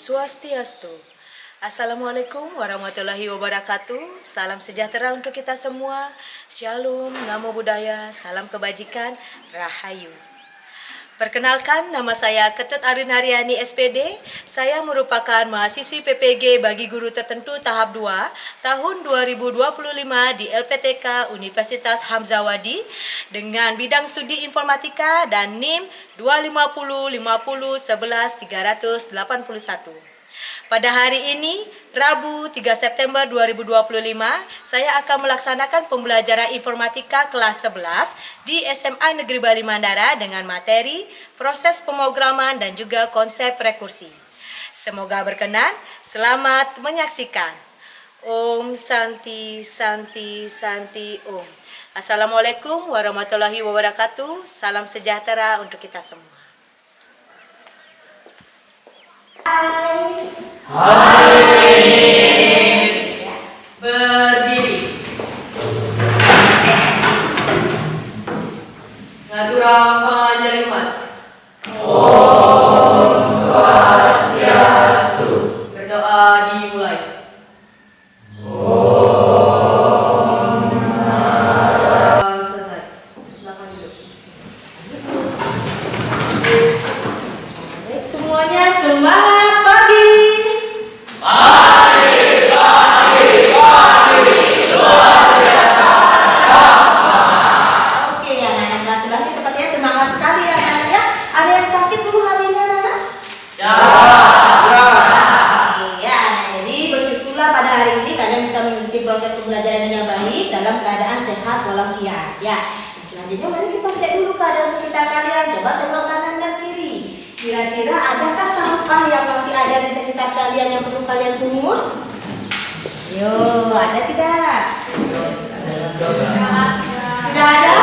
Swastiastu. Assalamualaikum warahmatullahi wabarakatuh. Salam sejahtera untuk kita semua. Shalom, namo buddhaya, salam kebajikan, rahayu. Perkenalkan, nama saya Ketut Arin Haryani SPD. Saya merupakan mahasiswi PPG bagi guru tertentu tahap 2 tahun 2025 di LPTK Universitas Hamzawadi dengan bidang studi informatika dan NIM 2505011 381. Pada hari ini, Rabu 3 September 2025, saya akan melaksanakan pembelajaran informatika kelas 11 di SMA Negeri Bali Mandara dengan materi proses pemrograman dan juga konsep rekursi. Semoga berkenan, selamat menyaksikan. Om Santi Santi Santi Om. Assalamualaikum warahmatullahi wabarakatuh. Salam sejahtera untuk kita semua. Berdiri. Natura Panjarimat. Om Swastiastu. Berdoa dimulai. Selesai. Silakan duduk. Baik, semuanya semangat pagi. Oke, anak-anak kelas 11 ini sepertinya semangat sekali ya anak-anak ya. Ada yang sakit dulu hari ini anak-anak? Ya, nah, jadi bersyukurlah pada hari ini kalian bisa mengikuti proses pembelajaran dengan baik dalam keadaan sehat walafiat. Ya, nah, selanjutnya mari kita cek dulu keadaan sekitar kalian. Coba tengok kanan dan kiri. Kira-kira adakah sampah yang masih ada di sekitar kalian yang perlu kalian pungut? Yo, ada tidak? Sudah ada?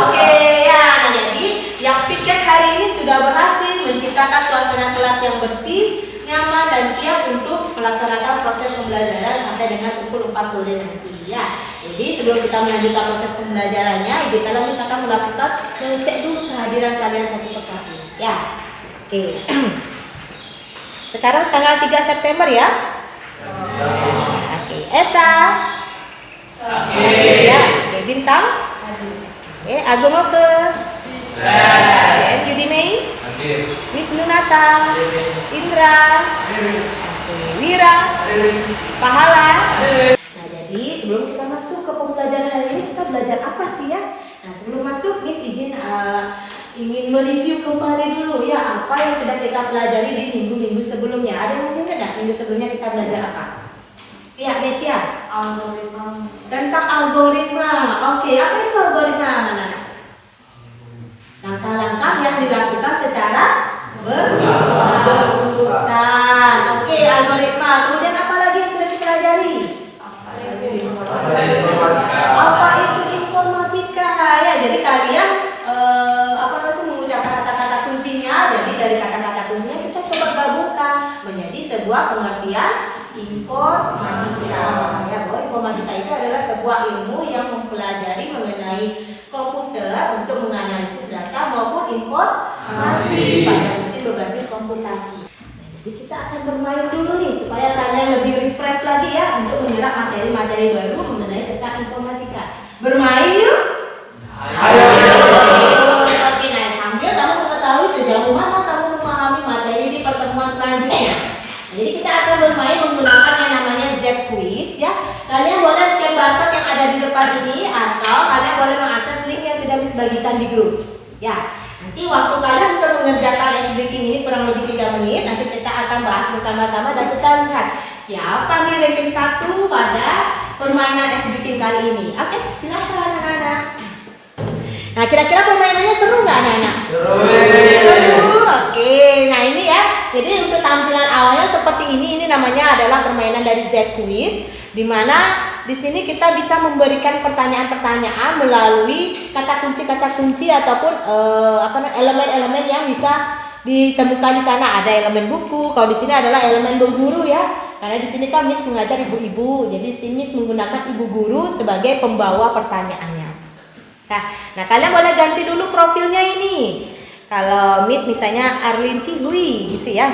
Oke, ya. Nah, jadi yang piket hari ini sudah berhasil menciptakan suasana kelas yang bersih, nyaman dan siap untuk melaksanakan proses pembelajaran sampai dengan pukul 4 sore nanti ya. Jadi sebelum kita melanjutkan proses pembelajarannya, izinkanlah misalkan melakukan mengecek dulu kehadiran kalian satu persatu ya. Oke. Sekarang tanggal 3 September ya. Oke, Esa. Ya, oke, Bintang. Oke, Agomo ke. Yudi Mei. Wisnu Nata. Indra. Oke, Wira. Pahala. Nah, jadi sebelum kita masuk ke pembelajaran hari ini, kita belajar apa sih ya? Nah, sebelum masuk, Miss izin ingin mereview kembali dulu ya apa yang sudah kita pelajari di minggu-minggu sebelumnya. Ada yang masih ingat minggu sebelumnya kita belajar apa? Ya, Mesia. Algoritma. Tentang algoritma. Oke, apa itu algoritma, anak-anak? Langkah-langkah yang dilakukan secara berurutan. Oke, algoritma. Kemudian apa lagi yang sudah kita pelajari? Apa itu informatika? Ya, jadi kalian mengucapkan kata-kata kuncinya. Jadi dari kata-kata kuncinya kita coba gabungkan menjadi sebuah pengertian informatika. Ya, bahwa informatika itu adalah sebuah ilmu yang mempelajari mengenai komputer untuk menganalisis data maupun informasi pada mesin berbasis komputasi. Jadi kita akan bermain dulu nih supaya kalian lebih refresh lagi ya untuk menyerap materi-materi baru mengenai tentang informatika. Bermain yuk. Ayo. Oke, nah sambil kamu mengetahui sejauh mana kamu memahami materi di pertemuan selanjutnya. Jadi kita akan bermain menggunakan yang namanya Z Quiz ya. Kalian boleh scan barcode yang ada di depan ini atau kalian boleh mengakses link yang sudah dibagikan di grup. Ya. Nanti waktu kalian untuk mengerjakan ice breaking ini kurang lebih 3 menit. Nanti kita akan bahas bersama-sama dan kita lihat siapa nih ranking 1 pada permainan ice breaking kali ini. Oke, silakan anak-anak. Nah, kira-kira permainannya seru nggak anak-anak? Seru. Oke, nah ini ya. Jadi untuk tampilan awalnya seperti ini namanya adalah permainan dari Z Quiz, di mana di sini kita bisa memberikan pertanyaan-pertanyaan melalui kata kunci ataupun elemen-elemen yang bisa ditemukan di sana. Ada elemen buku. Kalau di sini adalah elemen berguru ya. Karena di sini kan Miss mengajar ibu-ibu, jadi di sini Miss menggunakan ibu guru sebagai pembawa pertanyaannya. Nah kalian boleh ganti dulu profilnya ini. Kalau Miss misalnya Arlin Cihui gitu ya.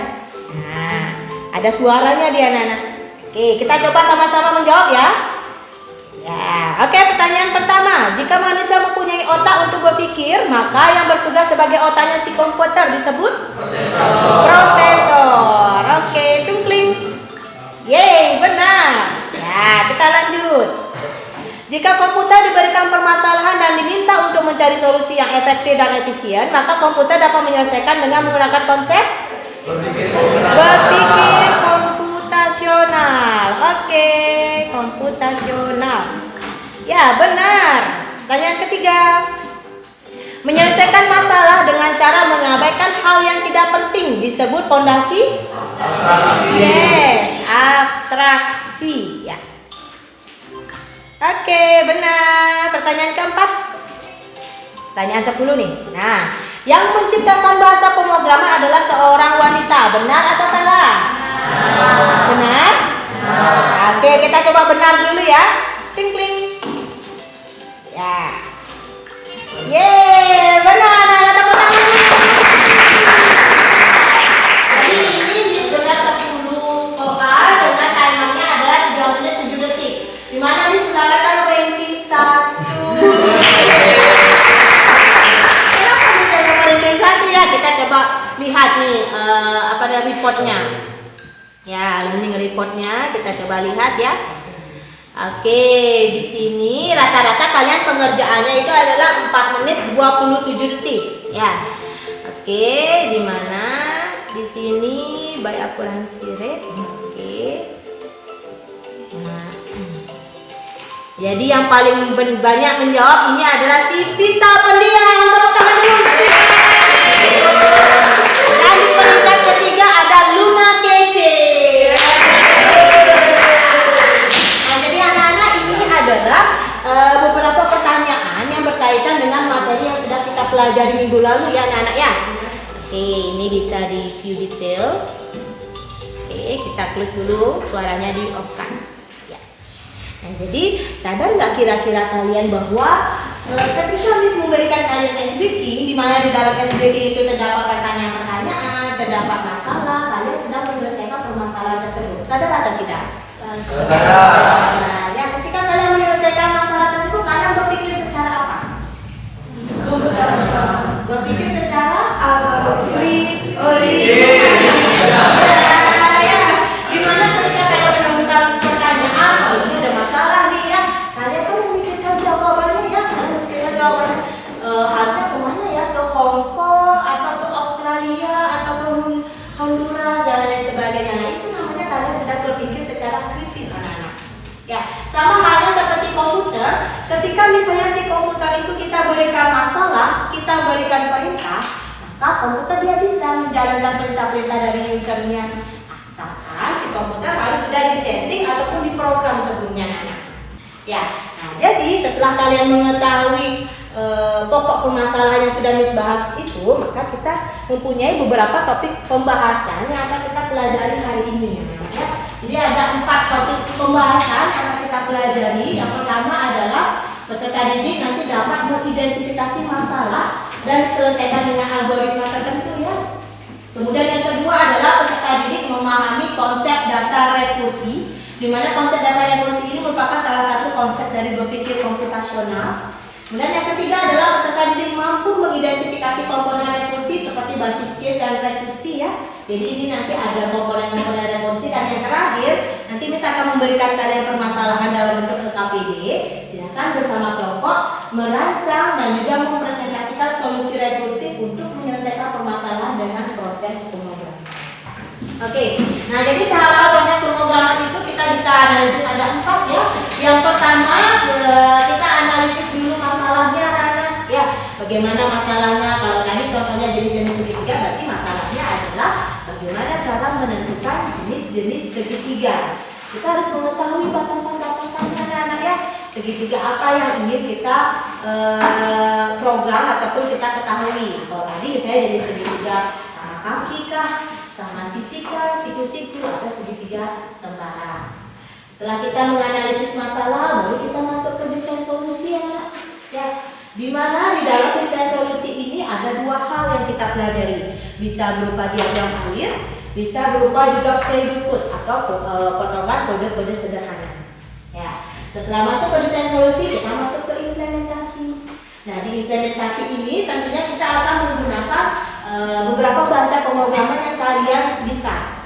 Nah, Ada suaranya dia anak-anak. Oke, kita coba sama-sama menjawab ya. Ya, oke, pertanyaan pertama. Jika manusia mempunyai otak untuk berpikir, maka yang bertugas sebagai otaknya si komputer disebut prosesor. Oke, tungkling. Yeay, benar. Ya, kita lanjut. Jika komputer diberikan permasalahan dan diminta untuk mencari solusi yang efektif dan efisien, maka komputer dapat menyelesaikan dengan menggunakan konsep berpikir komputasional. Oke, komputasional. Ya, benar. Pertanyaan ketiga. Menyelesaikan masalah dengan cara mengabaikan hal yang tidak penting disebut fondasi? Yes, abstraksi. Ya. Oke, benar. Pertanyaan keempat. Pertanyaan 10 nih. Nah, yang menciptakan bahasa pemrograman adalah seorang wanita. Benar atau salah? Benar? Oke, kita coba benar dulu ya. Kling kling. Ya. Yeay, benar. Nah, tepuk tangan dulu. Jadi ini Miss benar 10 soal dengan timernya adalah 3 menit 7 detik. Dimana Miss mendapatkan ranking 1. Kenapa bisa dapat ranking 1 ya? Kita coba lihat nih apa ada reportnya. Ya, learning reportnya kita coba lihat ya. Oke, di sini rata-rata kalian pengerjaannya itu adalah 4 menit 27 detik. Ya. Oke, di mana? Di sini by accuracy rate. Oke. Nah. Jadi yang paling banyak menjawab ini adalah si Vita Pendiam. Tepuk tangan dulu. Dan di peringkat ketiga ada Luna Kece. Nah, jadi anak-anak ini adalah beberapa pertanyaan yang berkaitan dengan materi yang sudah kita pelajari minggu lalu ya anak-anak ya. Oke, ini bisa di view detail. Oke, kita close dulu, suaranya di off kan. Nah, jadi sadar nggak kira-kira kalian bahwa ketika Miss memberikan kalian ice breaking, di mana di dalam ice breaking itu terdapat pertanyaan-pertanyaan, terdapat masalah, kalian sedang menyelesaikan permasalahan tersebut. Sadar atau tidak? Sadar. Nah, ya ketika kalian menyelesaikan masalah tersebut, kalian berpikir secara apa? Berpikir secara Dimana ketika kalian menemukan pertanyaan, oh ini ada masalah nih ya, kalian kan memikirkan jawabannya ya, kalian memikirkan jawabannya harusnya kemana ya, ke Hong Kong atau ke Australia atau ke Honduras dan lain sebagainya. Nah itu namanya kalian sedang berpikir secara kritis anak-anak. Ya, sama halnya seperti komputer, ketika misalnya si komputer itu kita berikan masalah, kita berikan perintah, maka komputer dia bisa menjalankan perintah-perintah dari usernya. Asalkan si komputer harus sudah disetting ataupun diprogram sebelumnya anak. Ya, nah jadi setelah kalian mengetahui pokok permasalahan yang sudah Miss bahas itu, maka kita mempunyai beberapa topik pembahasan yang akan kita pelajari hari ini ya. Jadi ada 4 topik pembahasan yang akan kita pelajari. Yang pertama adalah peserta didik nanti dapat mengidentifikasi masalah dan diselesaikan dengan algoritma tertentu ya. Kemudian yang kedua adalah peserta didik memahami konsep dasar rekursi, di mana konsep dasar rekursi ini merupakan salah satu konsep dari berpikir komputasional. Kemudian yang ketiga adalah peserta didik mampu mengidentifikasi komponen rekursi seperti basis case dan rekursi ya. Jadi ini nanti ada komponen-komponen rekursi. Dan yang terakhir, nanti misalkan memberikan kalian permasalahan dalam bentuk LKPD, silakan bersama kelompok merancang dan juga mempresentasikan solusi rekursi untuk menyelesaikan permasalahan dengan proses pemrograman. Oke, nah jadi tahap proses pemrograman itu kita bisa analisis ada 4 ya. Yang pertama kita analisis dulu masalahnya anak-anak ya. Bagaimana masalahnya? Kalau tadi contohnya jenis-jenis segitiga, berarti masalahnya adalah bagaimana cara menentukan jenis-jenis segitiga. Kita harus mengetahui batasan-batasannya anak-anak ya. Segitiga apa yang ingin kita program ataupun kita ketahui. Kalau tadi misalnya jenis segitiga sama kaki kah, sama sisi kah, siku-siku, atau segitiga sembarang. Setelah kita menganalisis masalah, baru kita masuk ke desain solusi ya. Di mana di dalam desain solusi ini ada 2 hal yang kita pelajari. Bisa berupa diagram alir, Bisa berupa juga pseudocode atau potongan kode-kode sederhana. Ya, setelah masuk ke desain solusi, kita masuk ke implementasi. Nah, di implementasi ini tentunya kita akan menggunakan beberapa bahasa pemrograman yang kalian bisa.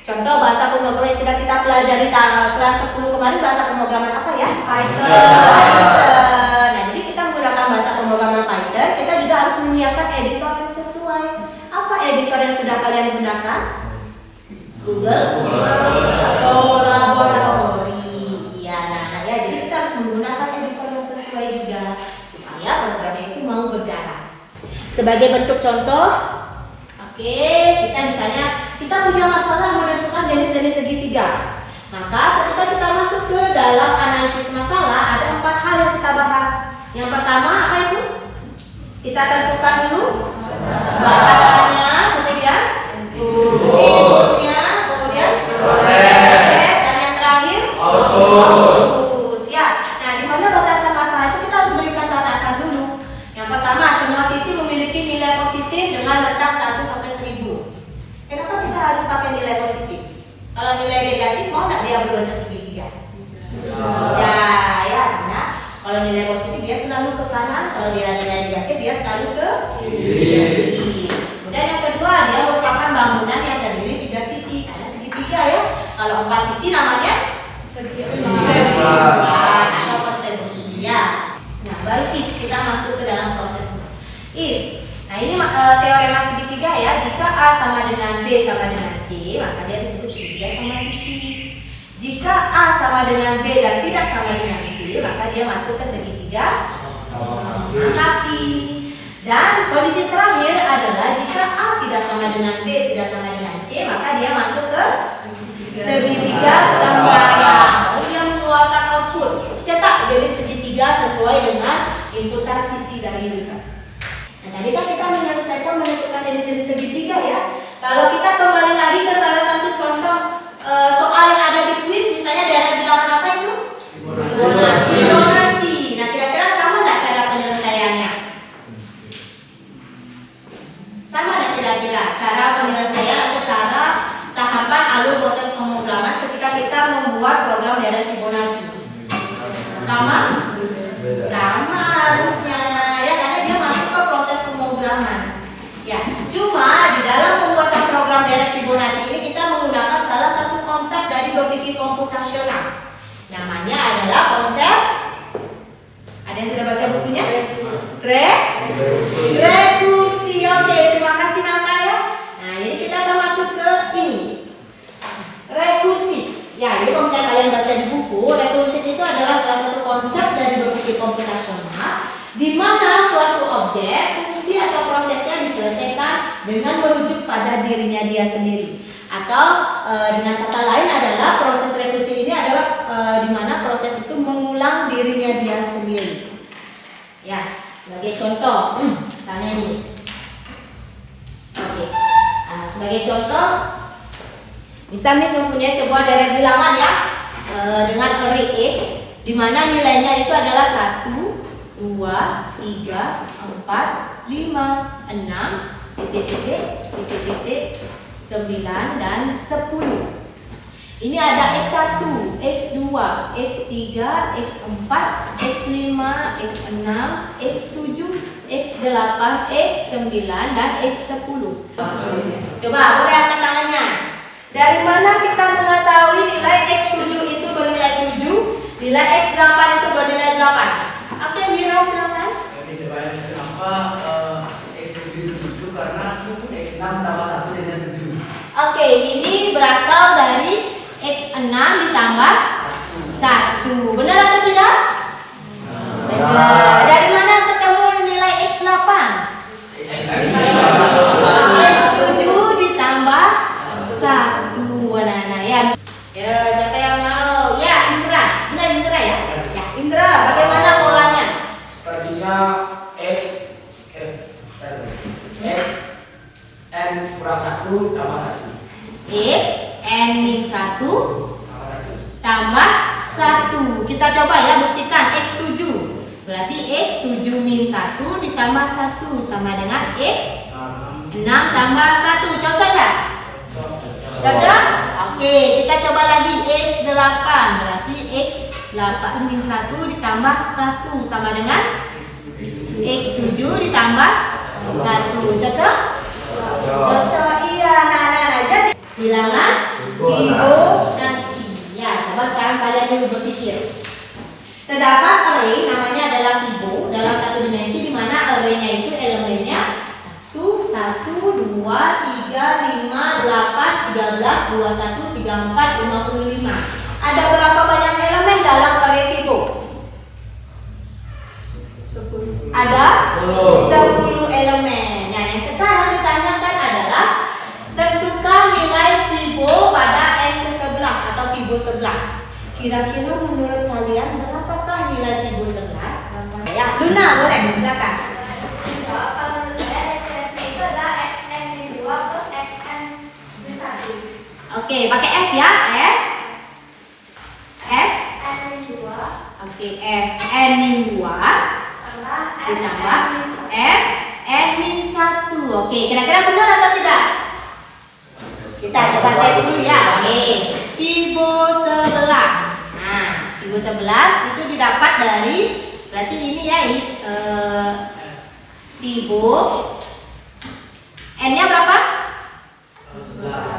Contoh bahasa pemrograman yang sudah kita pelajari kelas 10 kemarin, bahasa pemrograman apa ya? Python. Nah, jadi kita menggunakan bahasa pemrograman Python, kita juga harus menyiapkan editor yang sesuai. Apa editor yang sudah kalian gunakan? Google atau Laboratory. Ya, nah ya, jadi kita harus menggunakan editor yang sesuai juga supaya programnya itu mau berjalan. Sebagai bentuk contoh, oke, kita misalnya kita punya masalah menentukan jenis-jenis segitiga. Maka ketika kita masuk ke dalam analisis masalah, ada 4 hal yang kita bahas. Yang pertama apa itu? Kita tentukan dulu batasannya, kemudian inputnya, kemudian proses, dan yang terakhir output. Ya, nah di mana batasan masalah itu kita harus berikan batasan dulu. Yang pertama, semua sisi memiliki nilai positif dengan rentang 1 sampai 1000. Kenapa kita harus pakai nilai positif? Kalau nilai negatif mau nggak dia berada segitiga? Ya, karena kalau nilai positif dia selalu ke kanan, kalau dia nilai negatif dia selalu ke kiri. Kemudian yang kedua, dia merupakan bangunan yang terdiri 3 sisi. Ada segitiga ya. Kalau 4 sisi namanya segitiga atau persegitiga. Nah, baru if kita masuk ke dalam proses if. Nah, ini teorema segitiga ya. Jika A sama dengan B sama dengan C, maka dia disebut segitiga sama sisi. Jika A sama dengan B dan tidak sama dengan C, maka dia masuk ke segitiga kaki. Dan kondisi terakhir adalah jika A tidak sama dengan B, tidak sama dengan C, maka dia masuk ke segitiga sembarang. Dia mengeluarkan output. Cetak jenis segitiga sesuai dengan inputan sisi dari user. Nah, tadi kan kita menyelesaikan menentukan jenis-jenis segitiga ya. Kalau kita kembali lagi ke salah satu contoh soal yang ada di kuis, misalnya daerah bilangan apa itu? Fibonacci. Nah, kira-kira sama nggak cara penyelesaiannya? Sama nggak kira-kira cara penyelesaian atau cara tahapan alur proses pemrograman ketika kita membuat program daerah Fibonacci? Sama? Sama harusnya ya, karena dia masuk ke proses pemrograman. Ya, cuma di dalam pembuatan program daerah Fibonacci ini kita menggunakan salah satu konsep dari berpikir komputasional. Namanya adalah konsep, ada yang sudah baca bukunya? Rekursi. Oke, terima kasih Maka ya. Nah, jadi kita akan masuk ke ini. Rekursi. Ya, jadi kalau misalnya kalian baca di buku, rekursi itu adalah salah satu konsep dari berpikir komputasional di mana suatu objek, fungsi atau prosesnya diselesaikan dengan merujuk pada dirinya dia sendiri. Atau dengan kata lain adalah proses rekursi ini adalah di mana proses itu mengulang dirinya dia sendiri. Ya, sebagai contoh, misalnya ini. Oke. Nah, sebagai contoh, bisa Miss mempunyai sebuah daerah bilangan ya dengan array X, di mana nilainya itu adalah 1, 2, 3, 4, 5, 6, titik, 9 dan 10. Ini ada X1, X2, X3, X4, X5, X6, X7, X8, X9 dan X10. Coba boleh angkat tangannya. Dari mana kita mengetahui nilai X7 itu bernilai 7, nilai X8 itu bernilai 8? Apa yang dirahasiakan? Kenapa X7 itu 7? Karena X6 tambah 1 jadi 7. Oke, ini berasal dari X6 ditambah 1. Benar atau tidak? Benar. Dari mana ketemu nilai X8? X7 ditambah 1. Nah, ya. Ya, siapa yang mau? Ya, Indra. Benar Indra ya? Ya, Indra, bagaimana polanya? Tadinya X N kurang 1 tambah 1. X N min 1 tambah 1. Kita coba ya buktikan X7. Berarti X7 min 1 ditambah 1 sama dengan X 6 tambah 1. Cocok ya? Cocok? Oke, kita coba lagi X8. Berarti X8 min 1 ditambah 1 sama dengan X7 ditambah 1. Cocok? Cocok, iya. Nah, jadi bilangan Fibonacci. Ya, coba sekarang kalian dulu berpikir. Terdapat array namanya adalah Fibo dalam satu dimensi di mana array-nya itu elemennya 1, 1, 2, 3, 5, 8, 13, 21, 34, 55. Ada berapa banyak elemen dalam array Fibo? Ada 10 elemen. Nah, yang sekarang ditanyakan adalah tentukan nilai Fibo pada n ke-11 atau Fibo 11. Kira-kira menurut kalian berapakah nilai Fibo 11? Ya, Luna boleh, silakan. Kalau menurut saya referensinya itu adalah xn min 2 plus xn min 1. Oke, pakai F ya, F. F. N min 2 Oke, F n min 2 tambah ditambah min 1. F n min 1. Oke, kira-kira benar atau tidak? Kita coba tes dulu ya. Oke, Fibo 11. Nah, Fibo 11 itu didapat dari, berarti ini ya, ini Fibo n-nya berapa?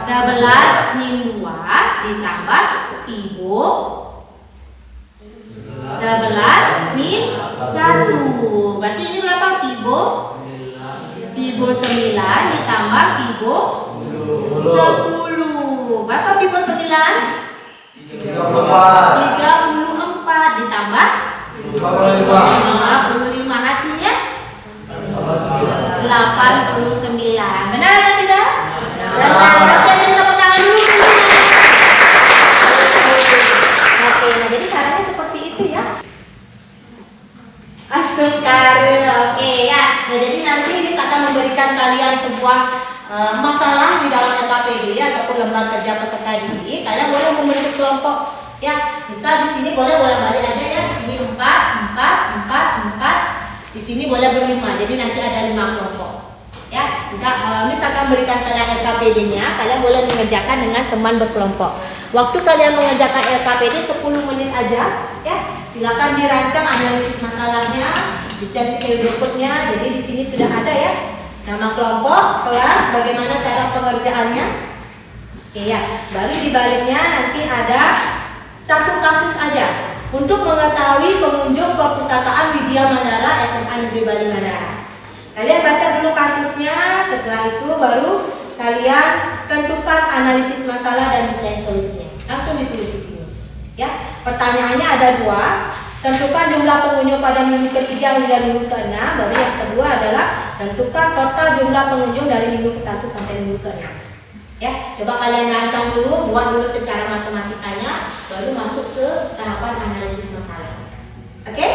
11 min 2 ditambah Fibo 11 min 1. Berarti ini berapa? Fibo 9 ditambah Fibo 10. Berapa Fibo 9? 34 ditambah 55. Hasilnya 89. Benar atau tidak? Benar. Oke, kita tepuk tangan dulu. Oke, nah jadi caranya seperti itu ya. Astagfirullah. Oke ya. Nah, jadi nanti Miss akan memberikan kalian sebuah masalah di dalam LKPD ataupun lembar kerja peserta didik. Kalian boleh membentuk kelompok ya. Misal di sini boleh bolak-balik aja ya. Di sini 4, 4, 4, 4. Di sini boleh berlima. Jadi nanti ada 5 kelompok. Ya, Miss akan berikan kalian LKPD-nya. Kalian boleh mengerjakan dengan teman berkelompok. Waktu kalian mengerjakan LKPD 10 menit aja, ya. Silakan dirancang analisis masalahnya di sel berikutnya. Jadi di sini sudah ada ya nama kelompok, kelas, bagaimana cara pengerjaannya. Oke ya. Baru di baliknya nanti ada satu kasus aja untuk mengetahui pengunjung perpustakaan Widya Mandara SMA Negeri Bali Mandara. Kalian baca dulu kasusnya, setelah itu baru kalian tentukan analisis masalah dan desain solusinya. Langsung ditulis di sini. Ya, pertanyaannya ada 2. Tentukan jumlah pengunjung pada minggu ketiga hingga minggu ke-6. Baru yang kedua adalah tentukan total jumlah pengunjung dari minggu ke-1 sampai minggu ke-6. Ya, coba kalian rancang dulu, buat dulu secara matematikanya, baru masuk ke tahapan analisis masalah. Oke?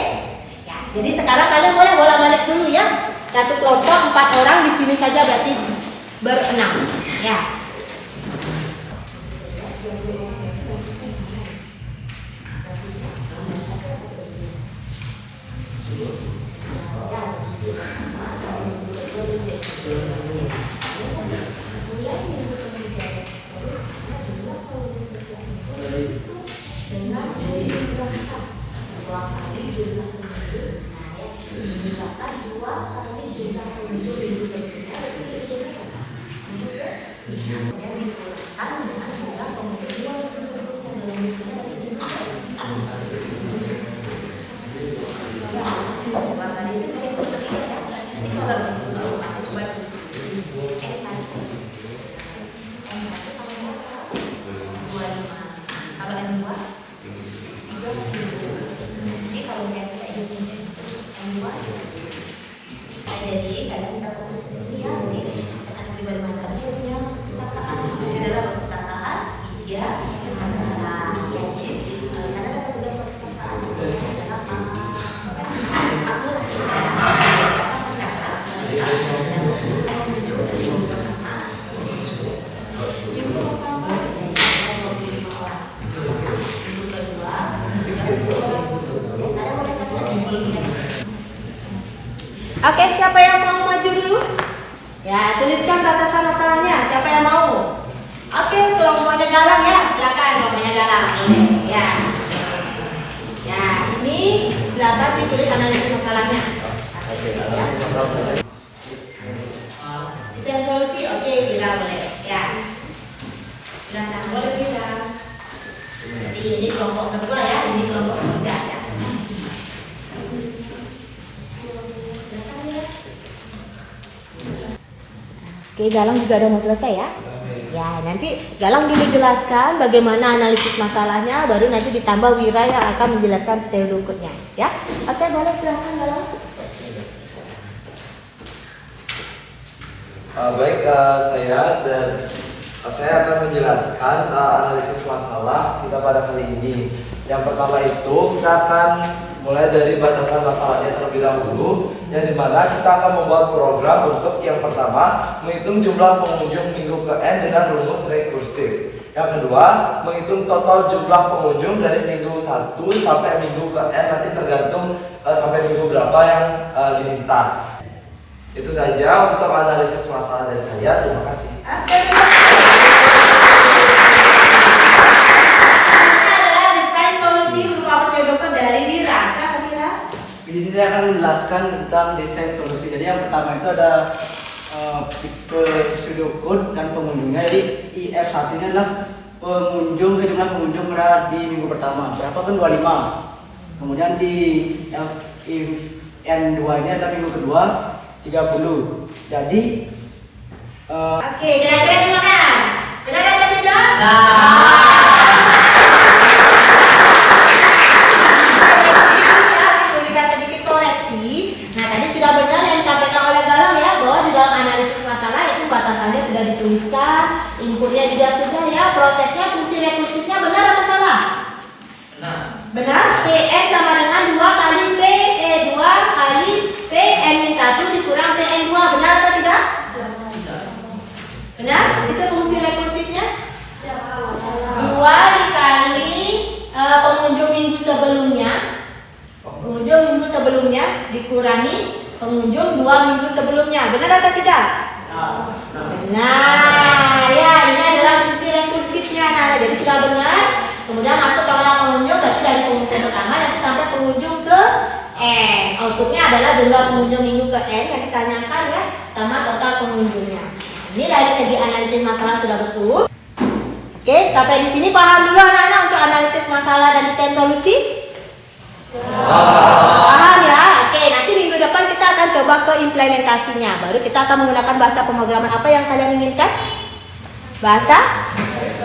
Ya, jadi sekarang kalian boleh bolak-balik dulu ya. Satu kelompok 4 orang di sini saja berarti ber-6. Ya. Jadi kalian bisa fokus ke sini ya. Jadi misalkan di mana ada punya perpustakaan, ini adalah perpustakaan Widya Mandara. Jadi sana dapat tugas perpustakaan adalah Pak Nur mencatat dan semua video dari beberapa Oke, siapa yang mau maju dulu? Ya, tuliskan batasan masalahnya. Siapa yang mau? Oke, kelompoknya Galang ya, silakan kelompoknya Galang. Ya. Ya, ini silakan ditulis analisis masalahnya. Desain solusi, oke, Wira boleh. Ya. Silakan boleh Wira. Jadi ini kelompok kedua ya, ini kelompok ketiga ya. Silakan ya. Oke, Galang juga udah mau selesai ya. Ya, nanti Galang dulu jelaskan bagaimana analisis masalahnya, baru nanti ditambah Wira yang akan menjelaskan pseudocode-nya, ya. Oke, Galang silakan Galang. Baik, saya akan menjelaskan analisis masalah kita pada kali ini. Yang pertama itu kita akan mulai dari batasan masalahnya terlebih dahulu, yang dimana kita akan membuat program untuk yang pertama menghitung jumlah pengunjung minggu ke N dengan rumus rekursif. Yang kedua, menghitung total jumlah pengunjung dari minggu 1 sampai minggu ke N, nanti tergantung sampai minggu berapa yang diminta. Itu saja untuk analisis masalah dari saya. Terima kasih. Adalah desain solusi berupa pseudocode dari Wira. Silakan Wira. Di sini saya akan menjelaskan tentang desain solusi. Jadi yang pertama itu ada tipe pseudocode dan pengunjungnya. Jadi IF1 ini adalah pengunjung, jumlah pengunjung di minggu pertama. Berapa kan 25. Kemudian di N2 ini adalah minggu kedua 30. Jadi Oke, kira-kira gimana? Benar atau tidak? Sedikit koreksi. Nah, tadi sudah benar yang disampaikan oleh Galang ya, bahwa di dalam analisis masalah itu batasannya sudah dituliskan, inputnya juga sudah ya, prosesnya fungsi rekursifnya benar atau salah? Benar. Benar. PN sama dengan 2 kali PE2 kali PN-1 dikurang PN2, benar atau tidak? Benar? Itu fungsi rekursifnya? 2 dikali pengunjung minggu sebelumnya. Pengunjung minggu sebelumnya dikurangi pengunjung 2 minggu sebelumnya. Benar atau tidak? Nah, ya ini adalah fungsi rekursifnya. Nah, jadi sudah benar. Kemudian masuk total pengunjung, berarti dari pengunjung pertama nanti sampai pengunjung ke N. Outputnya adalah jumlah pengunjung minggu ke N yang ditanyakan ya, sama total pengunjungnya. Ini dari segi analisis masalah sudah betul. Oke, sampai di sini paham dulu anak-anak untuk analisis masalah dan desain solusi? Paham ya? Oke, nanti minggu depan kita akan coba ke implementasinya. Baru kita akan menggunakan bahasa pemrograman apa yang kalian inginkan? Bahasa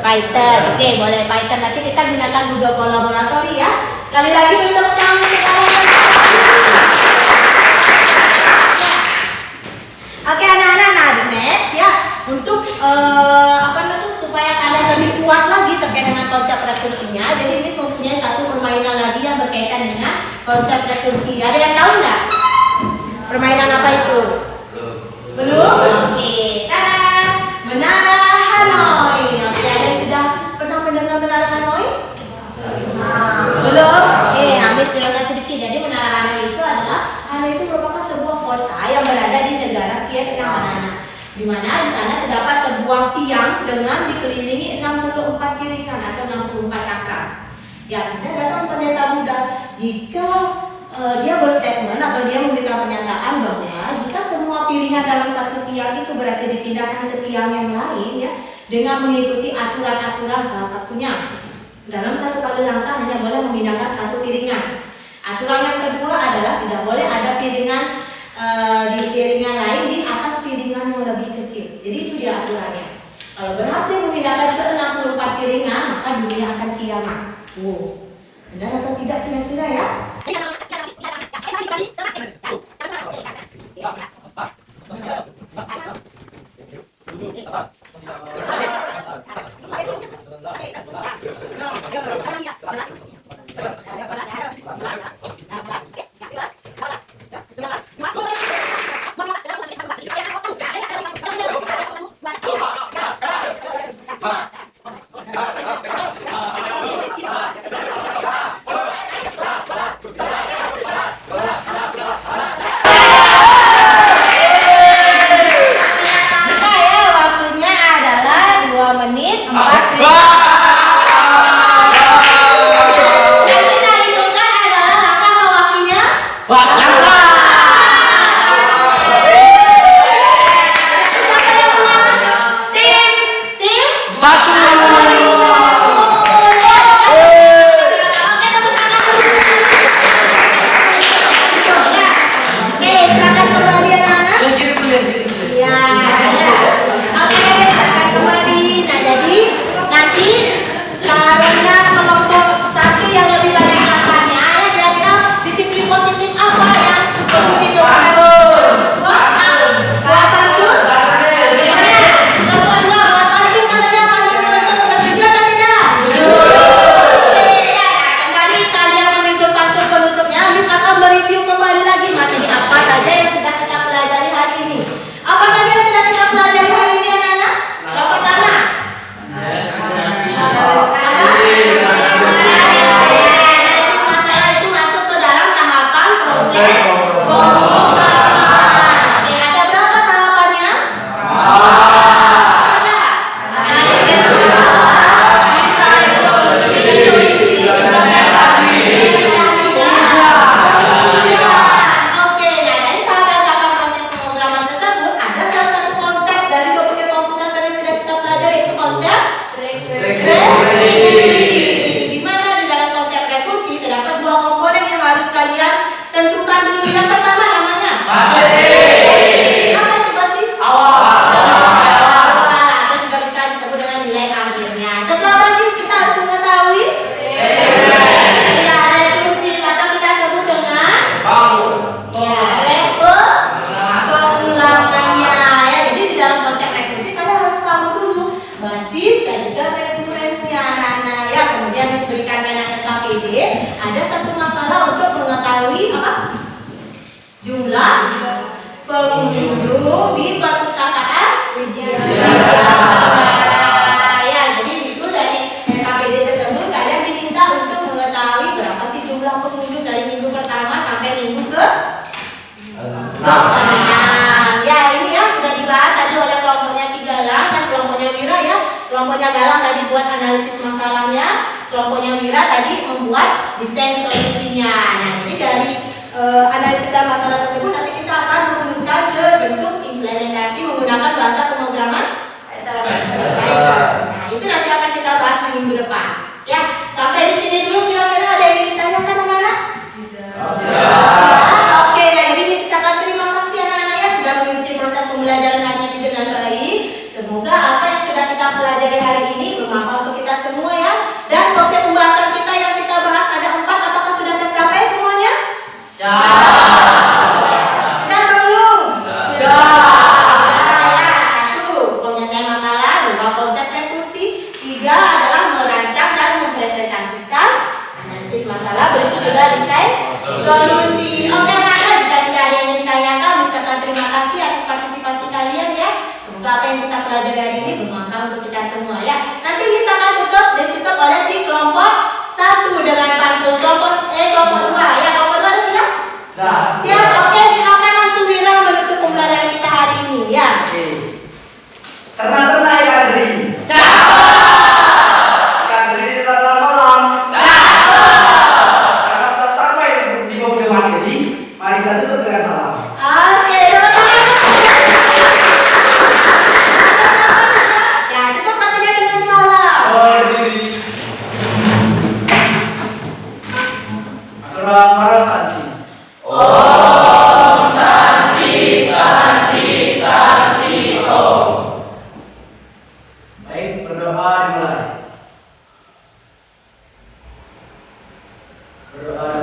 Python. Oke, boleh Python. Nanti kita gunakan Google Kolaboratori ya. Sekali lagi beri tepuk tangan untuk kalian. Oke anak-anak, nah next ya, untuk supaya kalian lebih kuat lagi terkait dengan konsep rekursinya. Jadi ini fungsinya satu permainan lagi yang berkaitan dengan konsep rekursi. Ada yang tahu nggak permainan apa itu? Belum? Oke, tada, menara Hanoi. Oke, ada yang sudah pernah mendengar menara Hanoi? Belum? Habis jelaskan sedikit. Jadi menara Hanoi itu adalah, Hanoi itu merupakan sebuah kota yang berada di negara Vietnam, anak-anak. Di mana di sana terdapat sebuah tiang dengan dikelilingi 64 piringan atau 64 cakram. Ya, kemudian datang pendeta Buddha. Jika dia berstatement atau dia memberikan pernyataan bahwa jika semua piringan dalam satu tiang itu berhasil dipindahkan ke tiang yang lain ya, dengan mengikuti aturan-aturan, salah satunya dalam satu kali langkah hanya boleh memindahkan satu piringan. Aturan yang kedua adalah tidak boleh ada piringan di piringan lain di atas piringan yang lebih kecil. Jadi itu dia aturannya. Kalau berhasil memindahkan ke 64 piringan, maka dunia akan kiamat. Wow, benar atau tidak kira-kira ya? ada satu masalah untuk mengetahui apa? Jumlah pengunjung di perpustakaan ya, jadi itu dari KPD tersebut kalian diminta untuk mengetahui berapa sih jumlah pengunjung dari minggu pertama sampai minggu ke 6. Ya, ini ya sudah dibahas tadi oleh kelompoknya si Galang dan kelompoknya Wira ya. Kelompoknya Galang tadi buat analisis masalahnya, kelompoknya Wira tadi membuat desain solusinya. Nah, jadi dari analisis dan masalah tersebut nanti kita akan merumuskan ke bentuk implementasi menggunakan bahasa pemrograman Python. Nah, itu nanti akan kita bahas di minggu depan. Ya, sampai di sini dulu kira-kira ada yang ingin ditanyakan anak-anak? Oke, nah jadi Miss ucapkan terima kasih anak-anak ya sudah mengikuti proses pembelajaran hari ini dengan baik. Semoga apa yang sudah kita pelajari hari ini bermanfaat untuk kita semua ya. Dan topik pembahasan kita yang kita bahas ada 4, apakah sudah tercapai semuanya? Sudah atau belum? Sudah. Ya, 1 penyelesaian masalah, 2 konsep rekursi, 3 adalah merancang dan mempresentasikan analisis masalah, berikut juga desain solusi. Oke anak-anak, jika tidak ada yang ditanyakan, ucapkan terima kasih atas partisipasi kalian ya. Semoga apa yang kita pelajari hari ini bermanfaat untuk kita semua ya. Nanti misalkan ditutup oleh si kelompok 1 dengan pantun kelompok 2 ya. Kelompok 2 ada siap? Siap, oke silakan langsung Wira menutup pembelajaran kita hari ini ya. Oke. Tenang-tenang ya Adri. Ikan Adri di tengah malam. Karena sudah sampai di bawah materi, mari kita tutup dengan salam. Oke, teman-teman. Ya, tutup materinya dengan salam. Berdiri. Marah Santi. Baik, berdoa dimulai. Berdoa